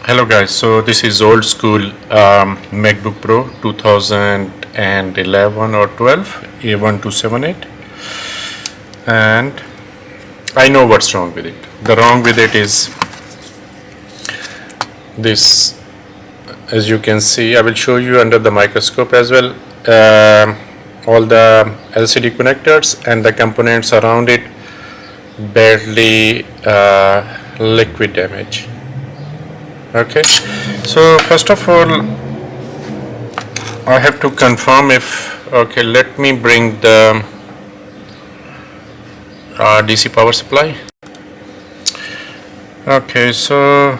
Hello guys, so this is old school Macbook Pro 2011 or 12 A1278, and I know what's wrong with it. The wrong with it is this. As you can see, I will show you under the microscope as well, all the LCD connectors and the components around it badly liquid damage. Okay, so first of all I have to confirm if, okay, let me bring the DC power supply. Okay, so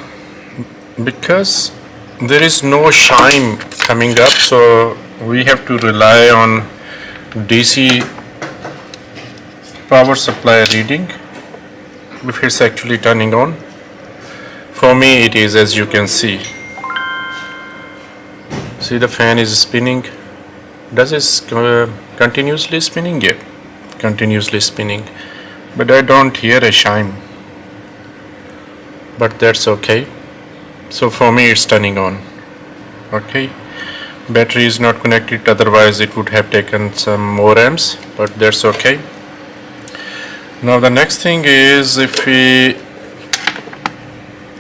because there is no shine coming up, so we have to rely on DC power supply reading if it's actually turning on. For me it is, as you can see the fan is spinning. Does it continuously spinning? Yeah, continuously spinning, but I don't hear a chime, but that's okay. So for me it's turning on. Okay, battery is not connected, otherwise it would have taken some more amps, but that's okay. Now the next thing is, if we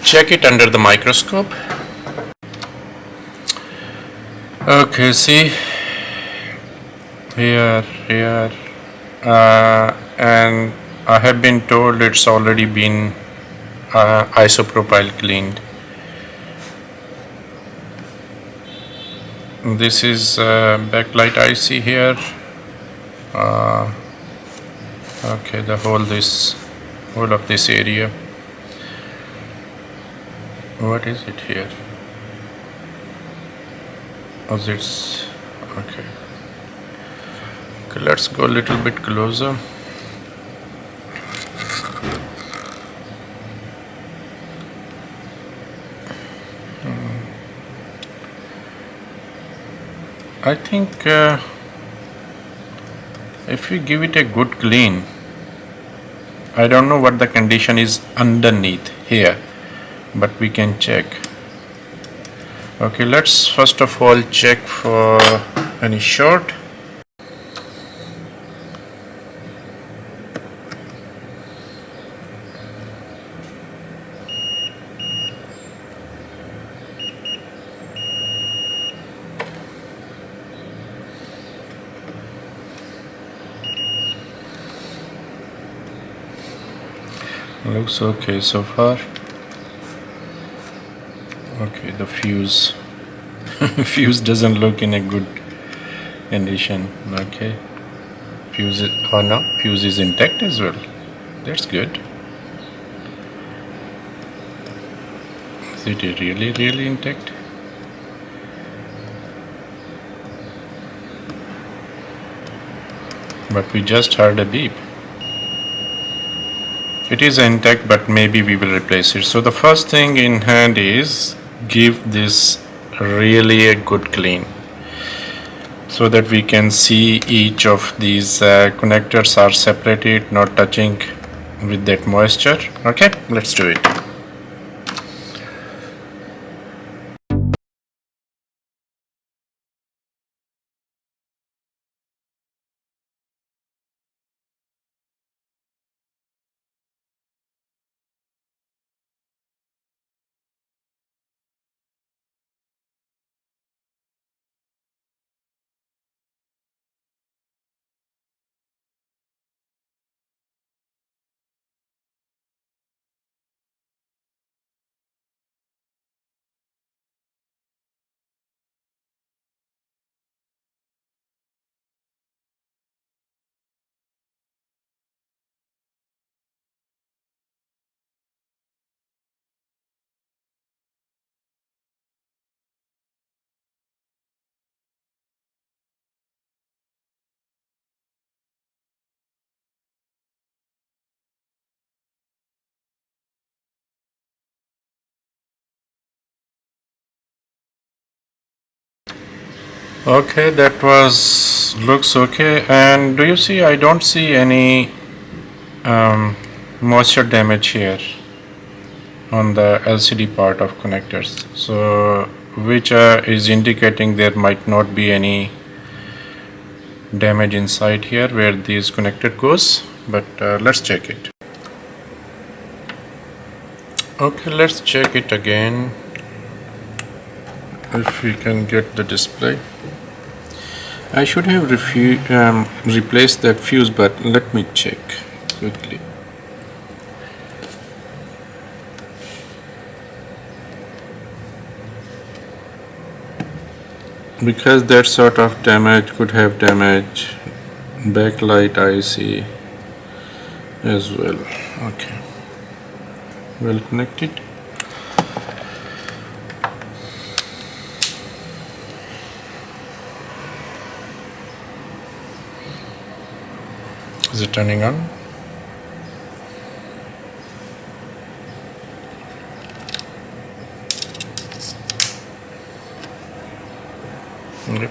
check it under the microscope. Okay, see here, and I have been told it's already been isopropyl cleaned. This is backlight IC here. Okay, the whole of this area. What is it here? Oh, it's okay. Okay, let's go a little bit closer. I think if we give it a good clean, I don't know what the condition is underneath here, but we can check. Okay, let's first of all check for any short. Looks okay so far. Okay, the fuse fuse doesn't look in a good condition. Okay, fuse is, oh no, fuse is intact as well. That's good. Is it really intact? But we just heard a beep. It is intact, but maybe we will replace it. So the first thing in hand is give this really a good clean, so that we can see each of these connectors are separated, not touching with that moisture. Okay, let's do it. Okay, that looks okay. And do you see, I don't see any moisture damage here on the LCD part of connectors, so which is indicating there might not be any damage inside here where this connector goes, but let's check it. Okay, let's check it again if we can get the display. I should have replaced that fuse, but let me check quickly. Because that sort of damage could have damaged backlight IC as well. Okay, well connected. Is it turning on? Yep.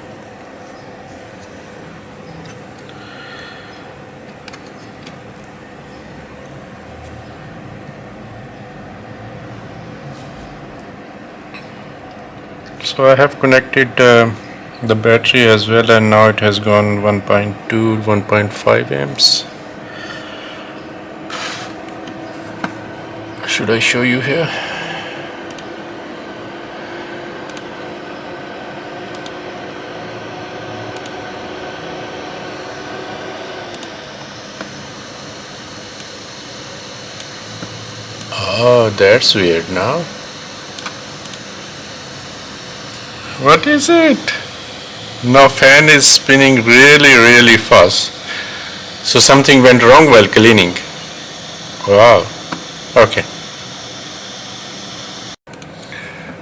So I have connected the battery as well, and now it has gone 1.2, 1.5 amps. Should I show you here? Oh, that's weird now. What is it? Now fan is spinning really fast. So something went wrong while cleaning. Wow. Okay.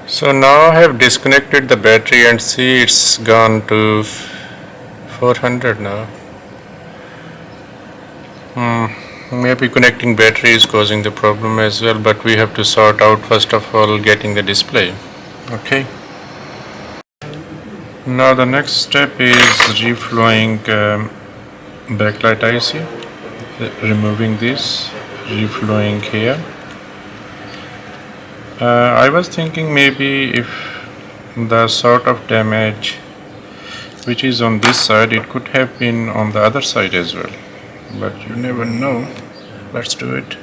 So now I have disconnected the battery and see it's gone to 400 now. Maybe connecting battery is causing the problem as well, but we have to sort out first of all getting the display. Okay. Now the next step is reflowing backlight IC, removing this, reflowing here. I was thinking maybe if the sort of damage which is on this side, it could have been on the other side as well, but you never know. Let's do it.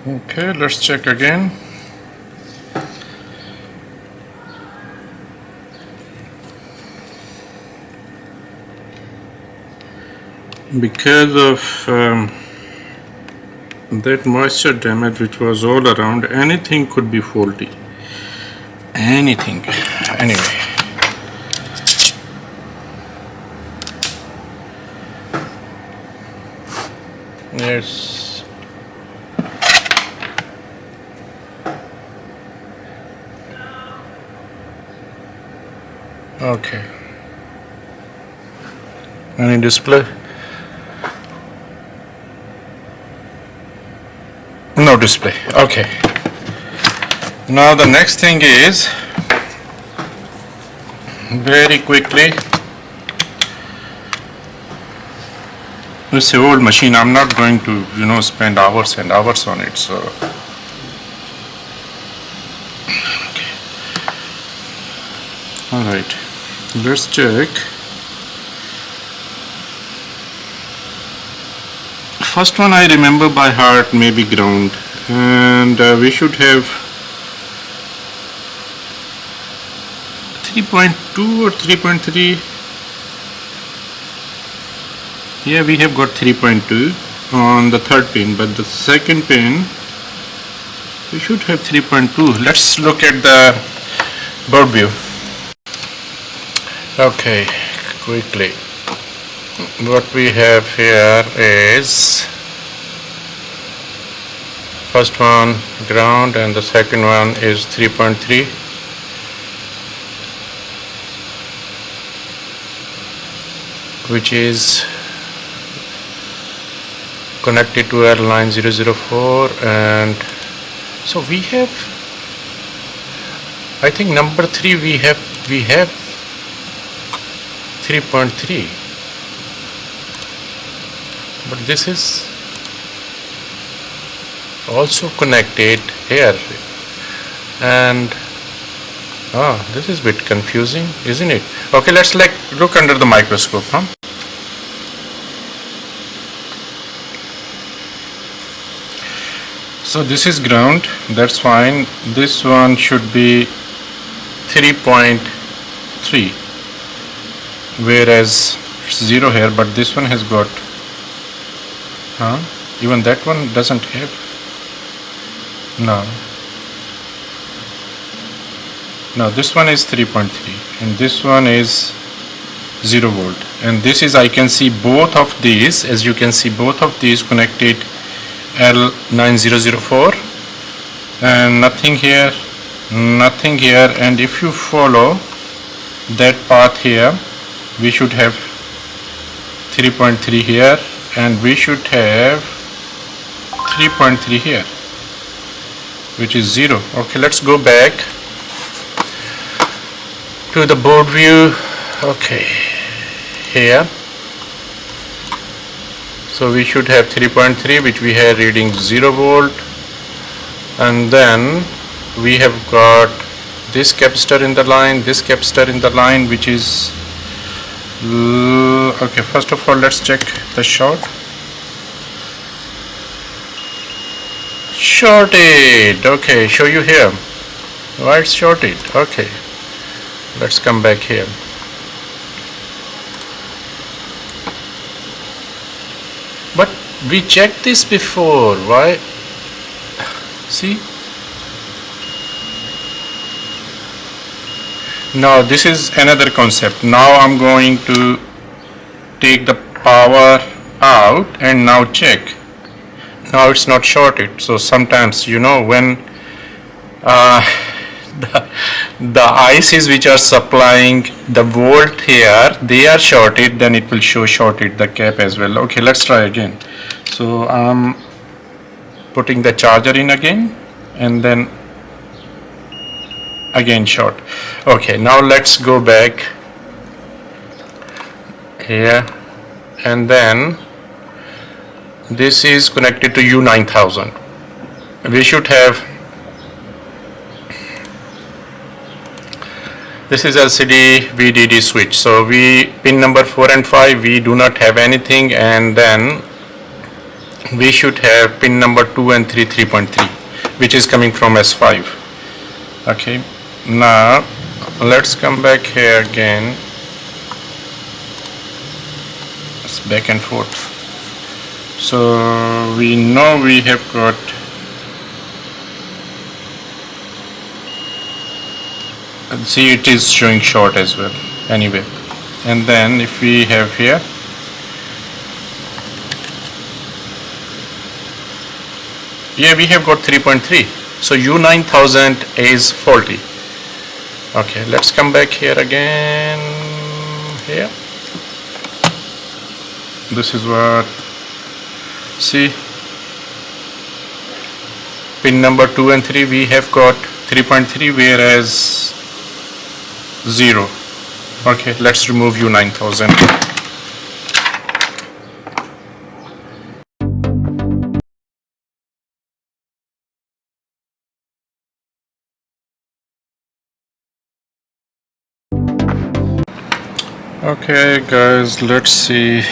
Okay, let's check again. Because of that moisture damage which was all around, anything could be faulty. Anything. Anyway. Yes. Okay. Any display? No display. Okay. Now the next thing is very quickly. It's an old machine. I'm not going to, spend hours and hours on it. So. Okay. All right. Let's check. First one I remember by heart, maybe ground, and we should have 3.2 or 3.3. Yeah, we have got 3.2 on the third pin, but the second pin we should have 3.2. Let's look at the board view. Okay, quickly. What we have here is First one ground and the second one is 3.3. which is connected to L9004, and so we have, I think number 3 we have 3.3, but this is also connected here, and this is a bit confusing, isn't it? Okay, let's look under the microscope, huh? So this is ground, that's fine. This one should be 3.3, whereas it's 0 here, but this one has got, even that one doesn't have, no, this one is 3.3 and this one is 0 volt, and this is, I can see both of these, as you can see both of these connected L9004, and nothing here, and if you follow that path here, we should have 3.3 here, and we should have 3.3 here, which is 0. Okay, let's go back to the board view. Okay, here, so we should have 3.3, which we have reading 0 volt, and then we have got this capacitor in the line, this capacitor in the line, which is okay. First of all, let's check the shorted. Okay, show you here. Why it's shorted? Okay, let's come back here. But we checked this before. Why? See? Now this is another concept. Now I'm going to take the power out and now check. Now it's not shorted. So sometimes, you know, when the ICs which are supplying the volt here, they are shorted, then it will show shorted the cap as well. Okay, let's try again. So I'm putting the charger in again, and then again short. Okay, now let's go back here, and then this is connected to u9000. We should have, this is LCD VDD switch, so we pin number 4 and 5 we do not have anything, and then we should have pin number 2 and 3 3.3, which is coming from S5. Okay, now let's come back here again. It's back and forth. So we know we have got see, it is showing short as well anyway. And then if we have here, yeah, we have got 3.3, so u9000 is faulty. Okay, let's come back here again. Here, this is what, see, pin number 2 and 3 we have got 3.3, whereas 0. Okay, let's remove u9000. Okay guys, let's see.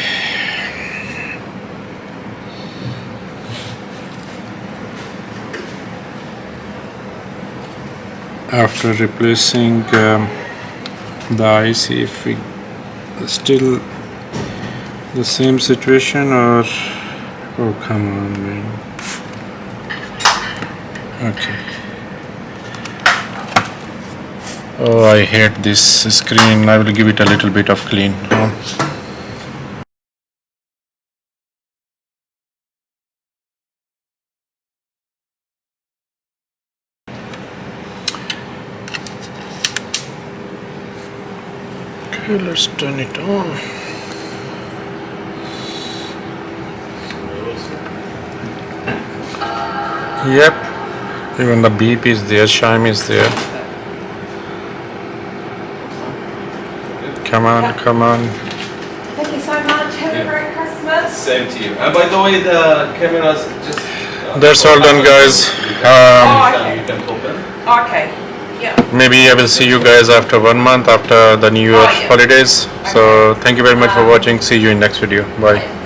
After replacing the IC, if we still the same situation, or oh come on man. Okay, oh I hate this screen. I will give it a little bit of clean. Okay, let's turn it on. Yep, even the beep is there, chime is there. Come on, come on. Thank you so much. Have a great Christmas. Same to you. And by the way, the cameras just... That's all done, guys. You can open. Okay. Yeah. Maybe I will see you guys after 1 month, after the New Year yeah. holidays. So thank you very much for watching. See you in next video. Bye.